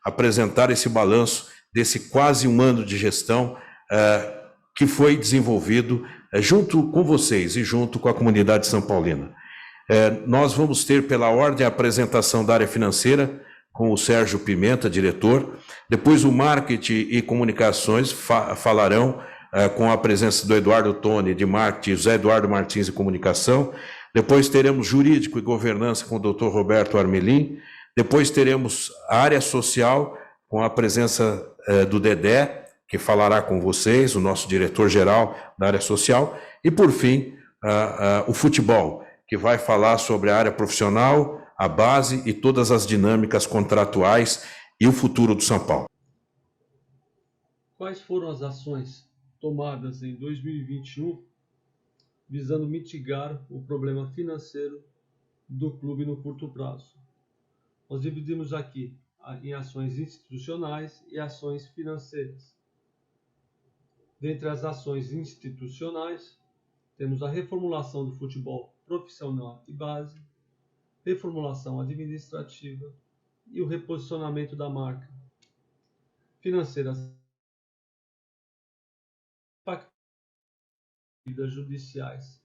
Apresentar esse balanço desse quase um ano de gestão que foi desenvolvido junto com vocês e junto com a comunidade são paulina. Nós vamos ter pela ordem a apresentação da área financeira com o Sérgio Pimenta, diretor. Depois o marketing e comunicações falarão com a presença do Eduardo Toni de marketing, José Eduardo Martins de comunicação. Depois teremos jurídico e governança com o Dr. Roberto Armelin. Depois teremos a área social com a presença do Dedé, que falará com vocês, o nosso diretor-geral da área social. E, por fim, o futebol, que vai falar sobre a área profissional, a base e todas as dinâmicas contratuais e o futuro do São Paulo. Quais foram as ações tomadas em 2021 visando mitigar o problema financeiro do clube no curto prazo? Nós dividimos aqui em ações institucionais e ações financeiras. Dentre as ações institucionais, temos a reformulação do futebol profissional e base, reformulação administrativa e o reposicionamento da marca. Financeiras, dívidas judiciais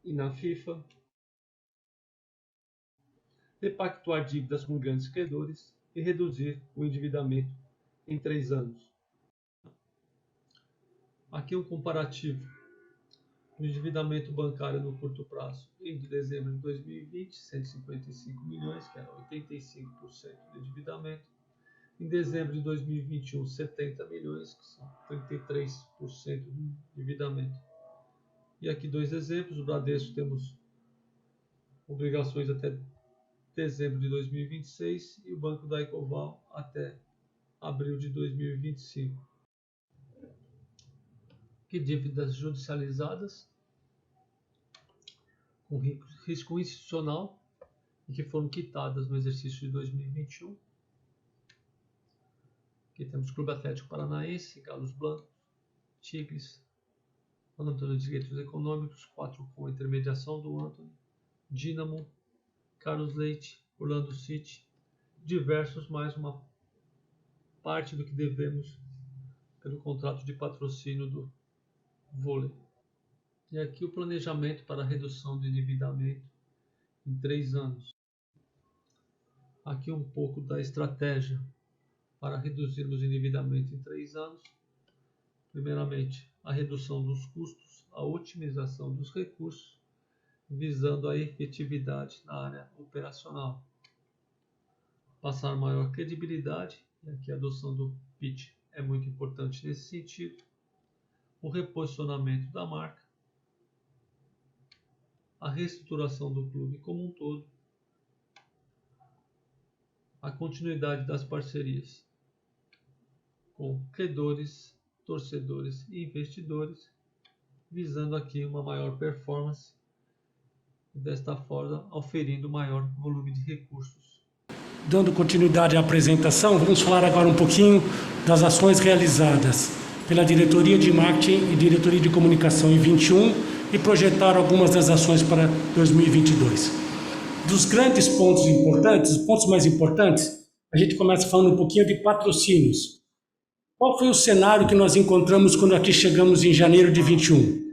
e na FIFA, repactuar dívidas com grandes credores e reduzir o endividamento em 3 anos. Aqui um comparativo do endividamento bancário no curto prazo. Em dezembro de 2020, 155 milhões, que era 85% do endividamento. Em dezembro de 2021, 70 milhões, que são 33% do endividamento. E aqui 2 exemplos. O Bradesco temos obrigações até dezembro de 2026 e o Banco da Ecoval até abril de 2025. Que dívidas judicializadas com risco institucional e que foram quitadas no exercício de 2021. Aqui temos Clube Atlético Paranaense, Galos Blancos, Tigres, Antônio de Direitos Econômicos, 4 com intermediação do Antônio, Dínamo, Carlos Leite, Orlando City, diversos, mais uma parte do que devemos pelo contrato de patrocínio do vôlei. E aqui o planejamento para a redução do endividamento em 3 anos. Aqui um pouco da estratégia para reduzirmos o endividamento em 3 anos. Primeiramente, a redução dos custos, a otimização dos recursos, visando a efetividade na área operacional. Passar maior credibilidade, e aqui a adoção do pitch é muito importante nesse sentido. O reposicionamento da marca, a reestruturação do clube como um todo, a continuidade das parcerias com credores, torcedores e investidores, visando aqui uma maior performance e desta forma auferindo maior volume de recursos. Dando continuidade à apresentação, vamos falar agora um pouquinho das ações realizadas pela Diretoria de Marketing e Diretoria de Comunicação em 2021 e projetar algumas das ações para 2022. Dos grandes pontos importantes, os pontos mais importantes, a gente começa falando um pouquinho de patrocínios. Qual foi o cenário que nós encontramos quando aqui chegamos em janeiro de 21?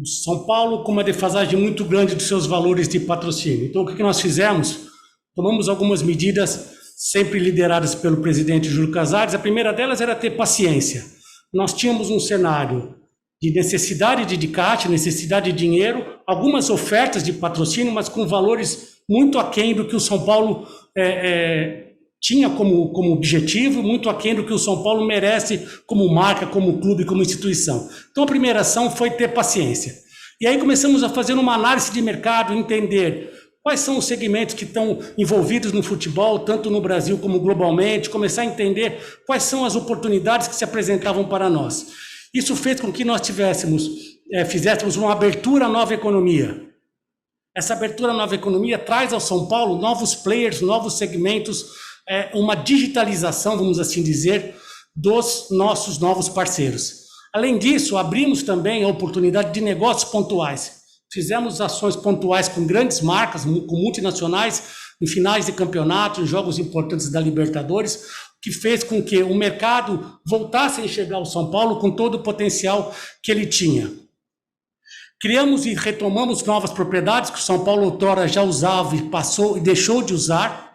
São Paulo com uma defasagem muito grande dos seus valores de patrocínio. Então, o que nós fizemos? Tomamos algumas medidas sempre lideradas pelo presidente Júlio Casares. A primeira delas era ter paciência. Nós tínhamos um cenário de necessidade de DICAT, necessidade de dinheiro, algumas ofertas de patrocínio, mas com valores muito aquém do que o São Paulo tinha como objetivo, muito aquém do que o São Paulo merece como marca, como clube, como instituição. Então a primeira ação foi ter paciência. E aí começamos a fazer uma análise de mercado, entender quais são os segmentos que estão envolvidos no futebol, tanto no Brasil como globalmente, começar a entender quais são as oportunidades que se apresentavam para nós. Isso fez com que nós tivéssemos fizéssemos uma abertura à nova economia. Essa abertura à nova economia traz ao São Paulo novos players, novos segmentos, uma digitalização, vamos assim dizer, dos nossos novos parceiros. Além disso, abrimos também a oportunidade de negócios pontuais. Fizemos ações pontuais com grandes marcas, com multinacionais, em finais de campeonato, em jogos importantes da Libertadores, que fez com que o mercado voltasse a enxergar o São Paulo com todo o potencial que ele tinha. Criamos e retomamos novas propriedades que o São Paulo outrora já usava e passou e deixou de usar,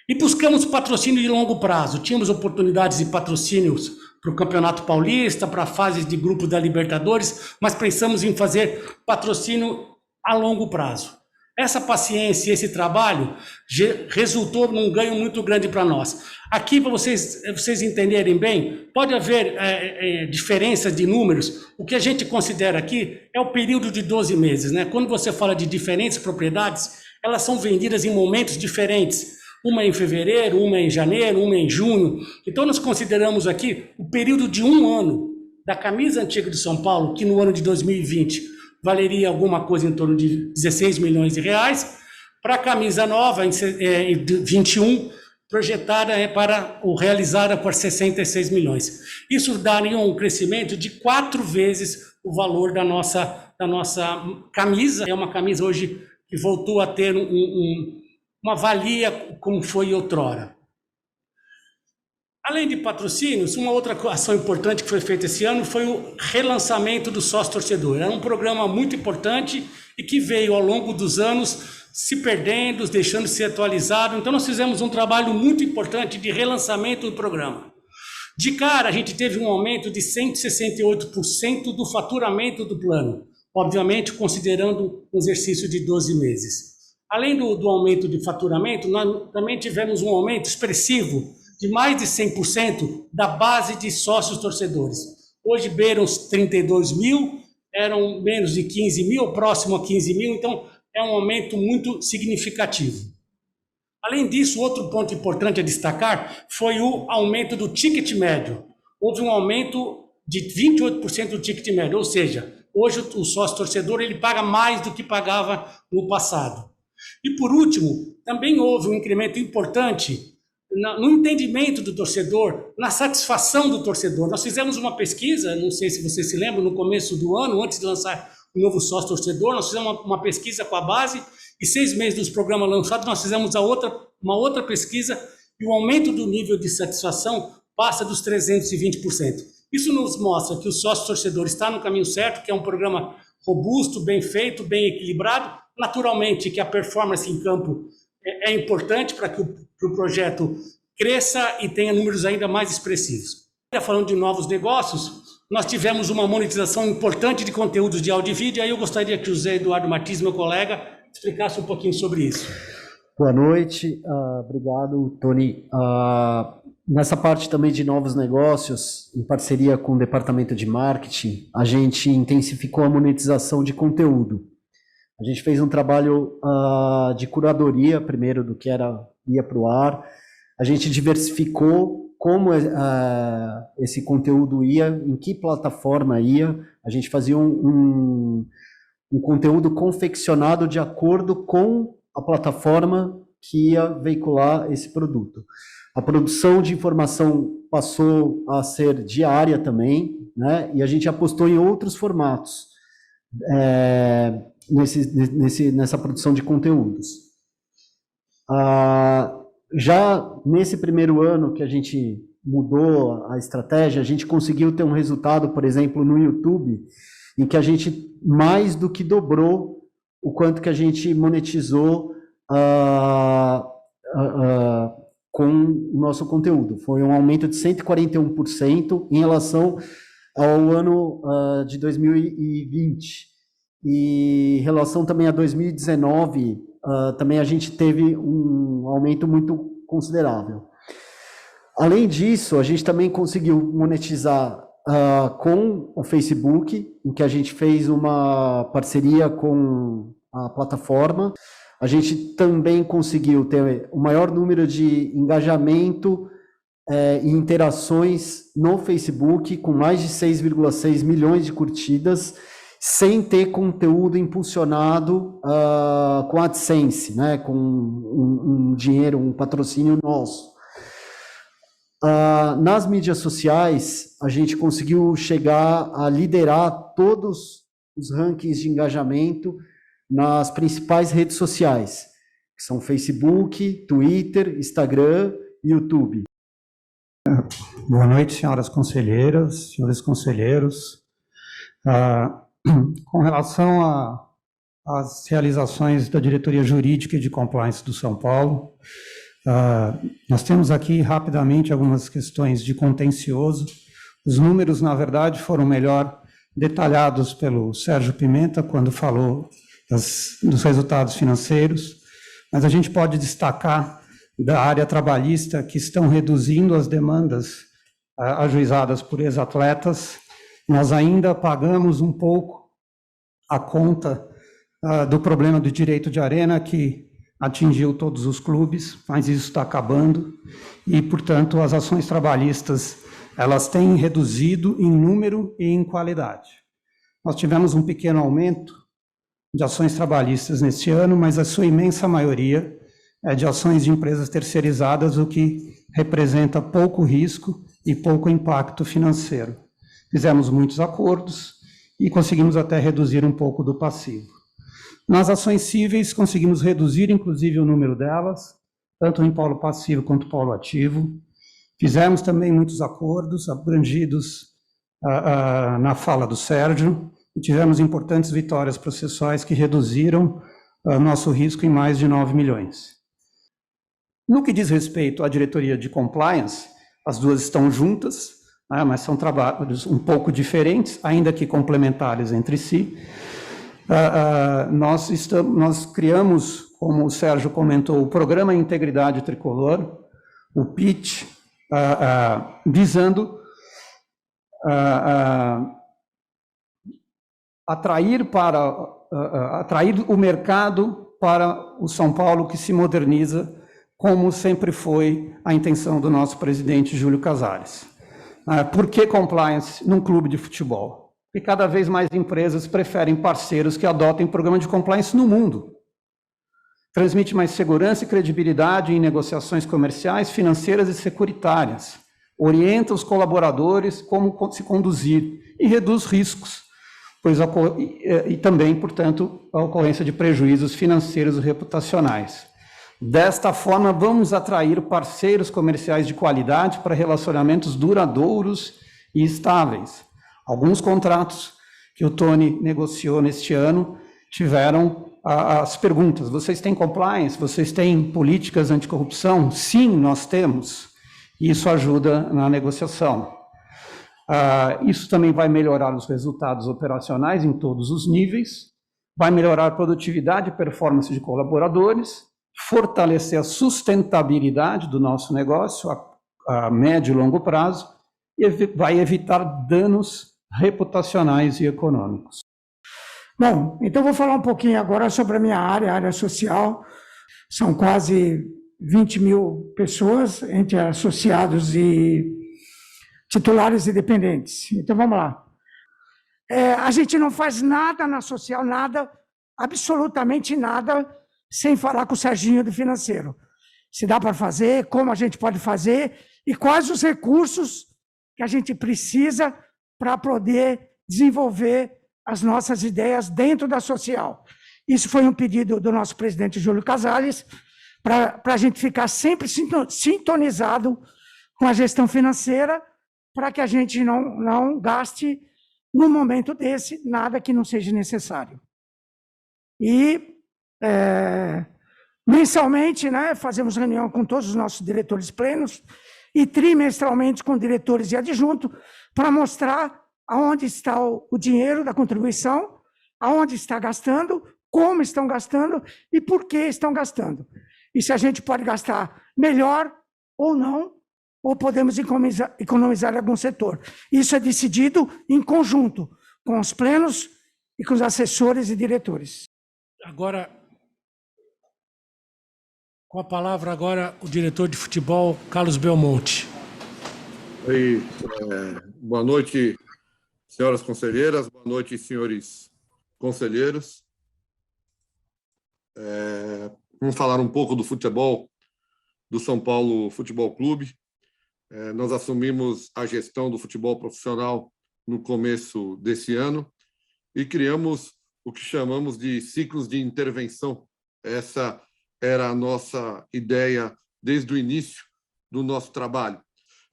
e buscamos patrocínio de longo prazo. Tínhamos oportunidades de patrocínios para o Campeonato Paulista, para fases de grupo da Libertadores, mas pensamos em fazer patrocínio a longo prazo. Essa paciência, esse trabalho resultou num ganho muito grande para nós. Aqui, para vocês entenderem bem, pode haver diferenças de números. O que a gente considera aqui é o período de 12 meses, né? Quando você fala de diferentes propriedades, elas são vendidas em momentos diferentes. Uma em fevereiro, uma em janeiro, uma em junho. Então, nós consideramos aqui o período de 1 ano da camisa antiga de São Paulo, que no ano de 2020 valeria alguma coisa em torno de 16 milhões de reais, para a camisa nova, em 21, projetada para ou realizada por 66 milhões. Isso daria um crescimento de 4 vezes o valor da nossa camisa. É uma camisa hoje que voltou a ter uma valia como foi outrora. Além de patrocínios, uma outra ação importante que foi feita esse ano foi o relançamento do sócio-torcedor. Era um programa muito importante e que veio ao longo dos anos se perdendo, deixando de ser atualizado. Então nós fizemos um trabalho muito importante de relançamento do programa. De cara, a gente teve um aumento de 168% do faturamento do plano, obviamente considerando um exercício de 12 meses. Além do aumento de faturamento, nós também tivemos um aumento expressivo de mais de 100% da base de sócios torcedores. Hoje beiram os 32 mil, eram menos de 15 mil, próximo a 15 mil, então é um aumento muito significativo. Além disso, outro ponto importante a destacar foi o aumento do ticket médio. Houve um aumento de 28% do ticket médio, ou seja, hoje o sócio torcedor ele paga mais do que pagava no passado. E por último, também houve um incremento importante no entendimento do torcedor, na satisfação do torcedor. Nós fizemos uma pesquisa, não sei se vocês se lembram, no começo do ano, antes de lançar o novo sócio torcedor, nós fizemos uma pesquisa com a base e 6 meses dos programas lançados nós fizemos uma outra pesquisa e o aumento do nível de satisfação passa dos 320%. Isso nos mostra que o sócio torcedor está no caminho certo, que é um programa robusto, bem feito, bem equilibrado. Naturalmente que a performance em campo é importante para que o projeto cresça e tenha números ainda mais expressivos. Falando de novos negócios, nós tivemos uma monetização importante de conteúdos de áudio e vídeo, aí eu gostaria que o Zé Eduardo Martins, meu colega, explicasse um pouquinho sobre isso. Boa noite, obrigado, Tony. Nessa parte também de novos negócios, em parceria com o Departamento de Marketing, a gente intensificou a monetização de conteúdo. A gente fez um trabalho de curadoria, primeiro, do que ia para o ar. A gente diversificou como esse conteúdo ia, em que plataforma ia. A gente fazia um conteúdo confeccionado de acordo com a plataforma que ia veicular esse produto. A produção de informação passou a ser diária também, né? E a gente apostou em outros formatos. Nessa produção de conteúdos. Já nesse primeiro ano que a gente mudou a estratégia, a gente conseguiu ter um resultado, por exemplo, no YouTube, em que a gente mais do que dobrou o quanto que a gente monetizou com o nosso conteúdo. Foi um aumento de 141% em relação ao ano de 2020. E em relação também a 2019, também a gente teve um aumento muito considerável. Além disso, a gente também conseguiu monetizar com o Facebook, em que a gente fez uma parceria com a plataforma. A gente também conseguiu ter o maior número de engajamento e interações no Facebook, com mais de 6,6 milhões de curtidas, sem ter conteúdo impulsionado com AdSense, né, com um dinheiro, um patrocínio nosso. Nas mídias sociais, a gente conseguiu chegar a liderar todos os rankings de engajamento nas principais redes sociais, que são Facebook, Twitter, Instagram e YouTube. Boa noite, senhoras conselheiras, senhores conselheiros. Com relação às realizações da Diretoria Jurídica e de Compliance do São Paulo, nós temos aqui rapidamente algumas questões de contencioso. Os números, na verdade, foram melhor detalhados pelo Sérgio Pimenta, quando falou dos resultados financeiros, mas a gente pode destacar da área trabalhista que estão reduzindo as demandas ajuizadas por ex-atletas. Nós ainda pagamos um pouco a conta do problema do direito de arena, que atingiu todos os clubes, mas isso está acabando, e, portanto, as ações trabalhistas elas têm reduzido em número e em qualidade. Nós tivemos um pequeno aumento de ações trabalhistas neste ano, mas a sua imensa maioria é de ações de empresas terceirizadas, o que representa pouco risco e pouco impacto financeiro. Fizemos muitos acordos e conseguimos até reduzir um pouco do passivo. Nas ações cíveis, conseguimos reduzir, inclusive, o número delas, tanto em polo passivo quanto polo ativo. Fizemos também muitos acordos abrangidos na fala do Sérgio, e tivemos importantes vitórias processuais que reduziram nosso risco em mais de 9 milhões. No que diz respeito à diretoria de compliance, as duas estão juntas, mas são trabalhos um pouco diferentes, ainda que complementares entre si. Nós criamos, como o Sérgio comentou, o Programa Integridade Tricolor, o PIT, visando atrair o mercado para o São Paulo que se moderniza, como sempre foi a intenção do nosso presidente Júlio Casares. Por que compliance num clube de futebol? Porque cada vez mais empresas preferem parceiros que adotem programa de compliance no mundo. Transmite mais segurança e credibilidade em negociações comerciais, financeiras e securitárias. Orienta os colaboradores como se conduzir e reduz riscos, e também, portanto, a ocorrência de prejuízos financeiros e reputacionais. Desta forma, vamos atrair parceiros comerciais de qualidade para relacionamentos duradouros e estáveis. Alguns contratos que o Tony negociou neste ano tiveram as perguntas: vocês têm compliance? Vocês têm políticas anticorrupção? Sim, nós temos. Isso ajuda na negociação. Isso também vai melhorar os resultados operacionais em todos os níveis, vai melhorar a produtividade e performance de colaboradores, fortalecer a sustentabilidade do nosso negócio a médio e longo prazo e vai evitar danos reputacionais e econômicos. Bom, então vou falar um pouquinho agora sobre a minha área, a área social. São quase 20 mil pessoas, entre associados e titulares e dependentes. Então vamos lá. A gente não faz nada na social, nada, absolutamente nada, sem falar com o Serginho do financeiro. Se dá para fazer, como a gente pode fazer e quais os recursos que a gente precisa para poder desenvolver as nossas ideias dentro da social. Isso foi um pedido do nosso presidente Júlio Casares, para a gente ficar sempre sintonizado com a gestão financeira, para que a gente não gaste, num momento desse, nada que não seja necessário. E mensalmente, né, fazemos reunião com todos os nossos diretores plenos e trimestralmente com diretores e adjunto para mostrar aonde está o dinheiro da contribuição, aonde está gastando, como estão gastando e por que estão gastando. E se a gente pode gastar melhor ou não, ou podemos economizar em algum setor. Isso é decidido em conjunto com os plenos e com os assessores e diretores. Agora, com a palavra agora o diretor de futebol, Carlos Belmonte. Oi, boa noite, senhoras conselheiras, boa noite, senhores conselheiros. Vamos falar um pouco do futebol do São Paulo Futebol Clube. Nós assumimos a gestão do futebol profissional no começo desse ano e criamos o que chamamos de ciclos de intervenção. Essa era a nossa ideia desde o início do nosso trabalho.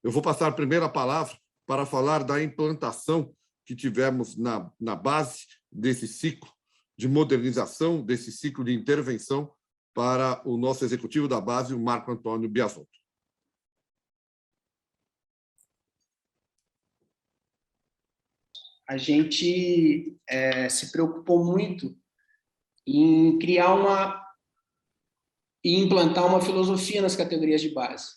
Eu vou passar primeiro a palavra para falar da implantação que tivemos na base desse ciclo de modernização, desse ciclo de intervenção, para o nosso executivo da base, o Marco Antônio Biasotto. A gente se preocupou muito em criar e implantar uma filosofia nas categorias de base,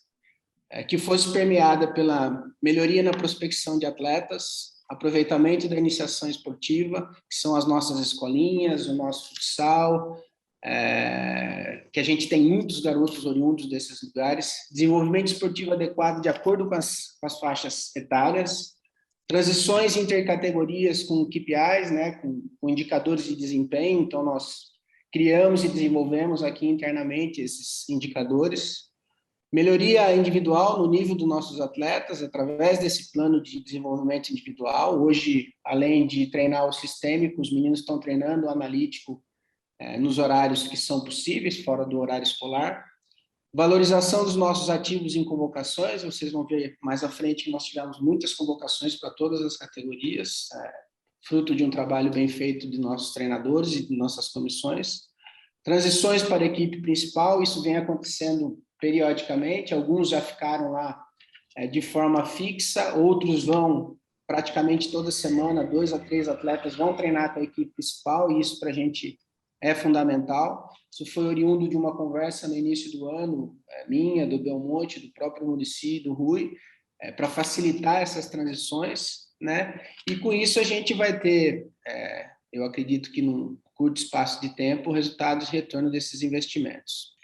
que fosse permeada pela melhoria na prospecção de atletas, aproveitamento da iniciação esportiva, que são as nossas escolinhas, o nosso futsal, que a gente tem muitos garotos oriundos desses lugares, desenvolvimento esportivo adequado de acordo com as faixas etárias, transições intercategorias com KPIs, né, com indicadores de desempenho. Então, nós criamos e desenvolvemos aqui internamente esses indicadores. Melhoria individual no nível dos nossos atletas, através desse plano de desenvolvimento individual. Hoje, além de treinar o sistêmico, os meninos estão treinando o analítico nos horários que são possíveis, fora do horário escolar. Valorização dos nossos ativos em convocações. Vocês vão ver mais à frente que nós tivemos muitas convocações para todas as categorias, fruto de um trabalho bem feito de nossos treinadores e de nossas comissões. Transições para a equipe principal, isso vem acontecendo periodicamente, alguns já ficaram lá de forma fixa, outros vão praticamente toda semana, 2 a 3 atletas vão treinar com a equipe principal, e isso para a gente é fundamental. Isso foi oriundo de uma conversa no início do ano, minha, do Belmonte, do próprio Muricy, do Rui, para facilitar essas transições, né? E com isso a gente vai ter, eu acredito que num curto espaço de tempo, resultados e retorno desses investimentos.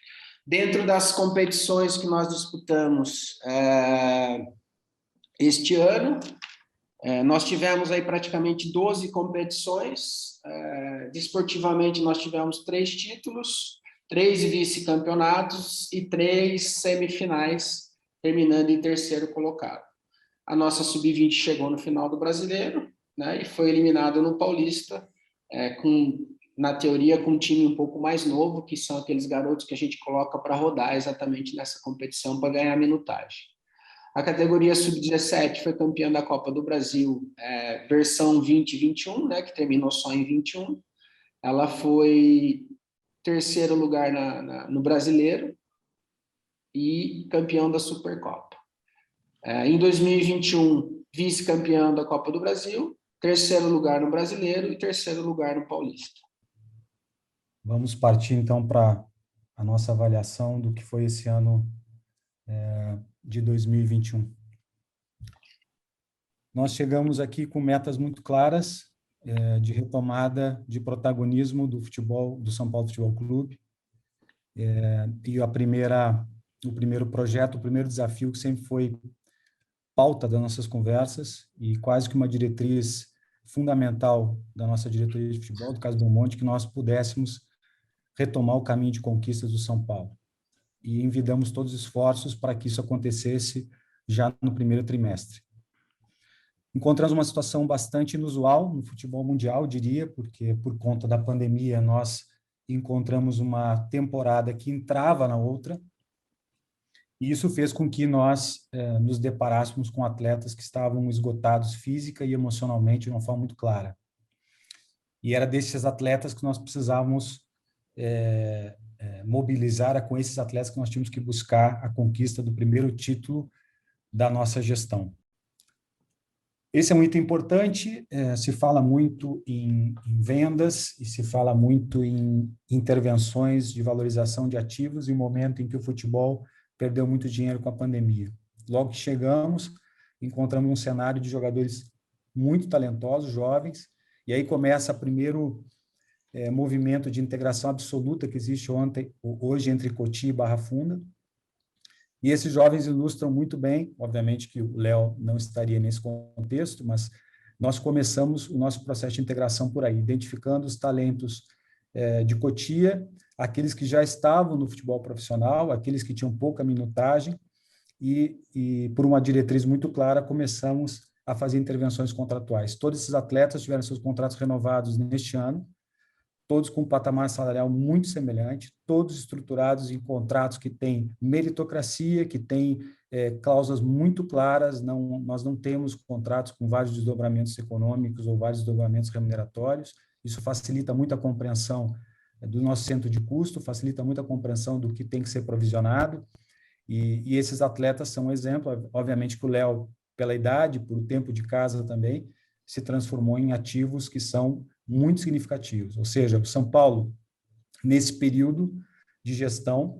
Dentro das competições que nós disputamos este ano, nós tivemos aí praticamente 12 competições. Desportivamente, nós tivemos 3 títulos, 3 vice-campeonatos e 3 semifinais, terminando em 3º colocado. A nossa sub-20 chegou no final do Brasileiro, né, e foi eliminada no Paulista, na teoria, com um time um pouco mais novo, que são aqueles garotos que a gente coloca para rodar exatamente nessa competição para ganhar minutagem. A categoria sub-17 foi campeã da Copa do Brasil, versão 2021, né, que terminou só em 21. Ela foi 3º lugar no Brasileiro e campeão da Supercopa. Em 2021, vice-campeão da Copa do Brasil, 3º lugar no Brasileiro e 3º lugar no Paulista. Vamos partir, então, para a nossa avaliação do que foi esse ano de 2021. Nós chegamos aqui com metas muito claras de retomada de protagonismo do futebol, do São Paulo Futebol Clube. E o primeiro projeto, o primeiro desafio que sempre foi pauta das nossas conversas e quase que uma diretriz fundamental da nossa diretoria de futebol, do caso Belmonte, que nós pudéssemos retomar o caminho de conquistas do São Paulo. E envidamos todos os esforços para que isso acontecesse já no primeiro trimestre. Encontramos uma situação bastante inusual no futebol mundial, diria, porque por conta da pandemia nós encontramos uma temporada que entrava na outra, e isso fez com que nós nos deparássemos com atletas que estavam esgotados física e emocionalmente de uma forma muito clara. E era desses atletas que nós precisávamos mobilizar, com esses atletas que nós tínhamos que buscar a conquista do primeiro título da nossa gestão. Esse é um item importante, se fala muito em vendas e se fala muito em intervenções de valorização de ativos em um momento em que o futebol perdeu muito dinheiro com a pandemia. Logo que chegamos, encontramos um cenário de jogadores muito talentosos, jovens, e aí começa o primeiro movimento de integração absoluta que existe hoje entre Cotia e Barra Funda. E esses jovens ilustram muito bem, obviamente que o Léo não estaria nesse contexto, mas nós começamos o nosso processo de integração por aí, identificando os talentos de Cotia, aqueles que já estavam no futebol profissional, aqueles que tinham pouca minutagem, e por uma diretriz muito clara, começamos a fazer intervenções contratuais. Todos esses atletas tiveram seus contratos renovados neste ano, todos com um patamar salarial muito semelhante, todos estruturados em contratos que têm meritocracia, que têm cláusulas muito claras. Nós não temos contratos com vários desdobramentos econômicos ou vários desdobramentos remuneratórios. Isso facilita muito a compreensão do nosso centro de custo, facilita muito a compreensão do que tem que ser provisionado, e esses atletas são um exemplo. Obviamente que o Léo, pela idade, por tempo de casa também, se transformou em ativos que são muito significativos. Ou seja, o São Paulo, nesse período de gestão,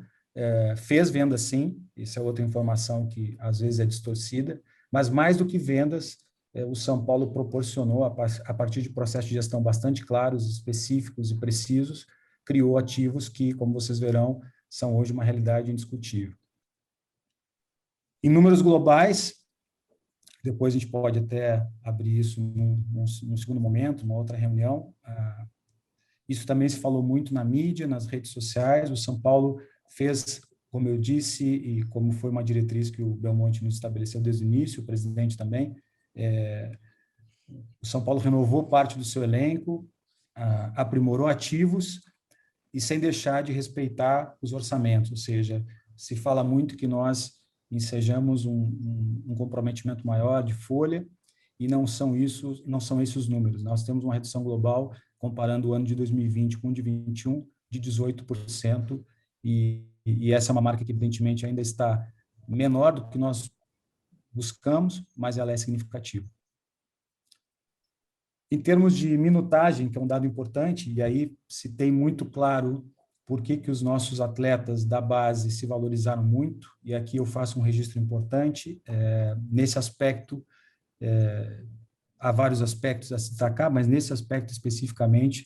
fez vendas sim, isso é outra informação que às vezes é distorcida, mas mais do que vendas, o São Paulo proporcionou, a partir de processos de gestão bastante claros, específicos e precisos, criou ativos que, como vocês verão, são hoje uma realidade indiscutível. Em números globais, depois a gente pode até abrir isso num segundo momento, uma outra reunião. Isso também se falou muito na mídia, nas redes sociais. O São Paulo fez, como eu disse, e como foi uma diretriz que o Belmonte nos estabeleceu desde o início, o presidente também, o São Paulo renovou parte do seu elenco, aprimorou ativos e sem deixar de respeitar os orçamentos. Ou seja, se fala muito que nós ensejamos um comprometimento maior de folha, e não são esses os números. Nós temos uma redução global, comparando o ano de 2020 com o de 2021, de 18%, e essa é uma marca que, evidentemente, ainda está menor do que nós buscamos, mas ela é significativa. Em termos de minutagem, que é um dado importante, e aí se tem muito claro por que os nossos atletas da base se valorizaram muito, e aqui eu faço um registro importante. Nesse aspecto, há vários aspectos a se destacar, mas nesse aspecto especificamente,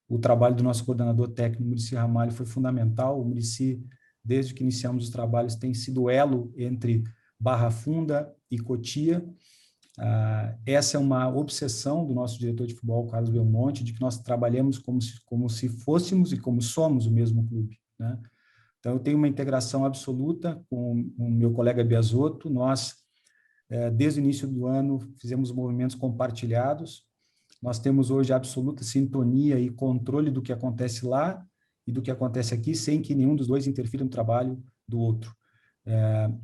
o trabalho do nosso coordenador técnico, Muricy Ramalho, foi fundamental. O Muricy, desde que iniciamos os trabalhos, tem sido elo entre Barra Funda e Cotia. Essa é uma obsessão do nosso diretor de futebol, Carlos Belmonte, de que nós trabalhemos como se fôssemos e como somos o mesmo clube, né? Então, eu tenho uma integração absoluta com o meu colega Biasotto. Nós, desde o início do ano, fizemos movimentos compartilhados. Nós temos hoje absoluta sintonia e controle do que acontece lá e do que acontece aqui, sem que nenhum dos dois interfira no trabalho do outro.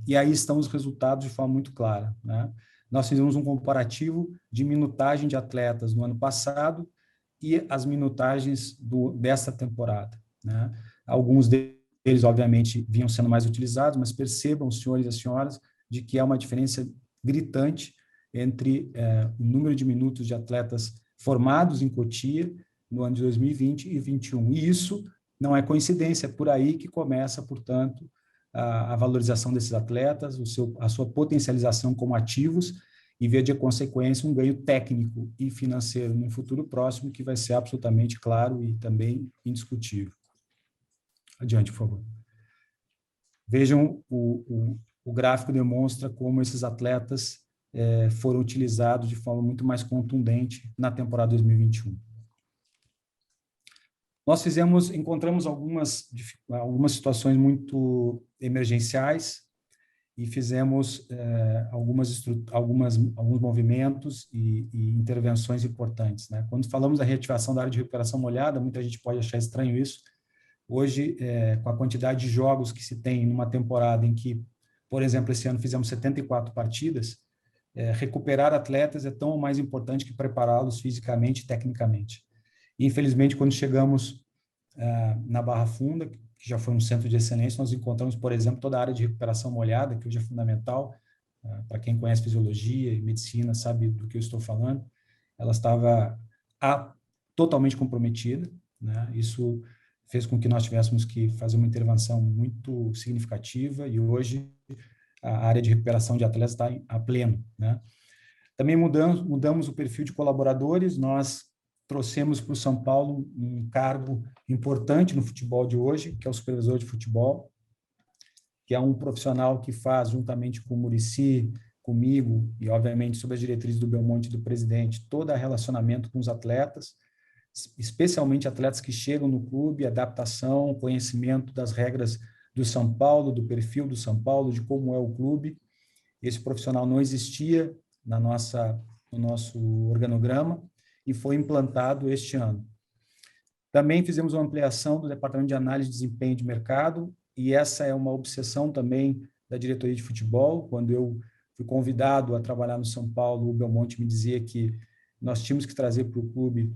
E aí estão os resultados de forma muito clara, né? Nós fizemos um comparativo de minutagem de atletas no ano passado e as minutagens dessa temporada, né? Alguns deles, obviamente, vinham sendo mais utilizados, mas percebam, os senhores e as senhoras, de que há uma diferença gritante entre o número de minutos de atletas formados em Cotia no ano de 2020 e 2021. E isso não é coincidência, é por aí que começa, portanto, a valorização desses atletas, a sua potencialização como ativos, e via de consequência um ganho técnico e financeiro no futuro próximo, que vai ser absolutamente claro e também indiscutível. Adiante, por favor. Vejam, o gráfico demonstra como esses atletas foram utilizados de forma muito mais contundente na temporada 2021. Nós encontramos algumas situações muito emergenciais e fizemos alguns movimentos e intervenções importantes, né? Quando falamos da reativação da área de recuperação molhada, muita gente pode achar estranho isso. Hoje, com a quantidade de jogos que se tem numa temporada em que, por exemplo, esse ano fizemos 74 partidas, recuperar atletas é tão mais importante que prepará-los fisicamente e tecnicamente. E, infelizmente, quando chegamos na Barra Funda, que já foi um centro de excelência, nós encontramos, por exemplo, toda a área de recuperação molhada, que hoje é fundamental. Para quem conhece fisiologia e medicina, sabe do que eu estou falando. Ela estava totalmente comprometida, né? Isso fez com que nós tivéssemos que fazer uma intervenção muito significativa, e hoje a área de recuperação de atletas está a pleno, né? Também mudamos o perfil de colaboradores. Nós trouxemos para o São Paulo um cargo importante no futebol de hoje, que é o supervisor de futebol, que é um profissional que faz, juntamente com o Muricy, comigo e, obviamente, sob as diretrizes do Belmonte e do presidente, todo o relacionamento com os atletas, especialmente atletas que chegam no clube, adaptação, conhecimento das regras do São Paulo, do perfil do São Paulo, de como é o clube. Esse profissional não existia no nosso organograma e foi implantado este ano. Também fizemos uma ampliação do Departamento de Análise de Desempenho de Mercado, e essa é uma obsessão também da diretoria de futebol. Quando eu fui convidado a trabalhar no São Paulo, o Belmonte me dizia que nós tínhamos que trazer para o clube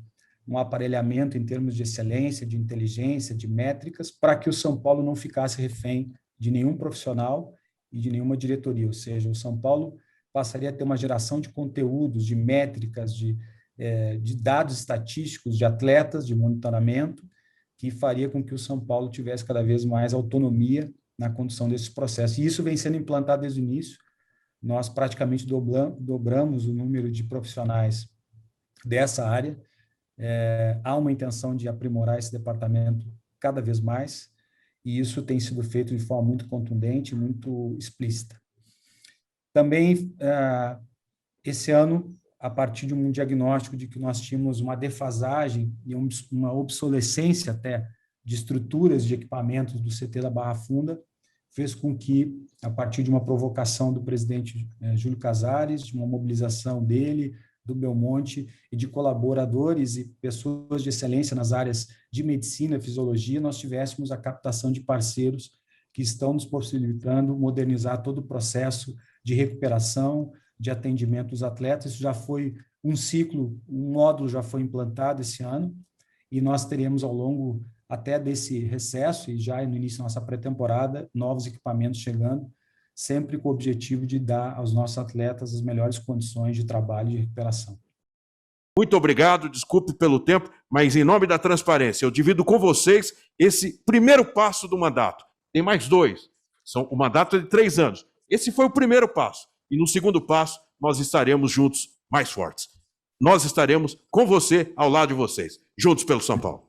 um aparelhamento em termos de excelência, de inteligência, de métricas, para que o São Paulo não ficasse refém de nenhum profissional e de nenhuma diretoria. Ou seja, o São Paulo passaria a ter uma geração de conteúdos, de métricas, de dados estatísticos, de atletas, de monitoramento, que faria com que o São Paulo tivesse cada vez mais autonomia na condução desses processos. E isso vem sendo implantado desde o início. Nós praticamente dobramos o número de profissionais dessa área. Há uma intenção de aprimorar esse departamento cada vez mais, e isso tem sido feito de forma muito contundente, muito explícita. Também, esse ano, a partir de um diagnóstico de que nós tínhamos uma defasagem e uma obsolescência até de estruturas de equipamentos do CT da Barra Funda, fez com que, a partir de uma provocação do presidente Júlio Casares, de uma mobilização dele, do Belmonte e de colaboradores e pessoas de excelência nas áreas de medicina e fisiologia, nós tivéssemos a captação de parceiros que estão nos possibilitando modernizar todo o processo de recuperação, de atendimento dos atletas. Isso já foi um ciclo, um módulo já foi implantado esse ano, e nós teremos ao longo até desse recesso e já no início da nossa pré-temporada, novos equipamentos chegando, sempre com o objetivo de dar aos nossos atletas as melhores condições de trabalho e de recuperação. Muito obrigado, desculpe pelo tempo, mas em nome da transparência, eu divido com vocês esse primeiro passo do mandato. Tem mais 2, o mandato é de 3 anos. Esse foi o primeiro passo, e no segundo passo nós estaremos juntos mais fortes. Nós estaremos com você, ao lado de vocês, juntos pelo São Paulo.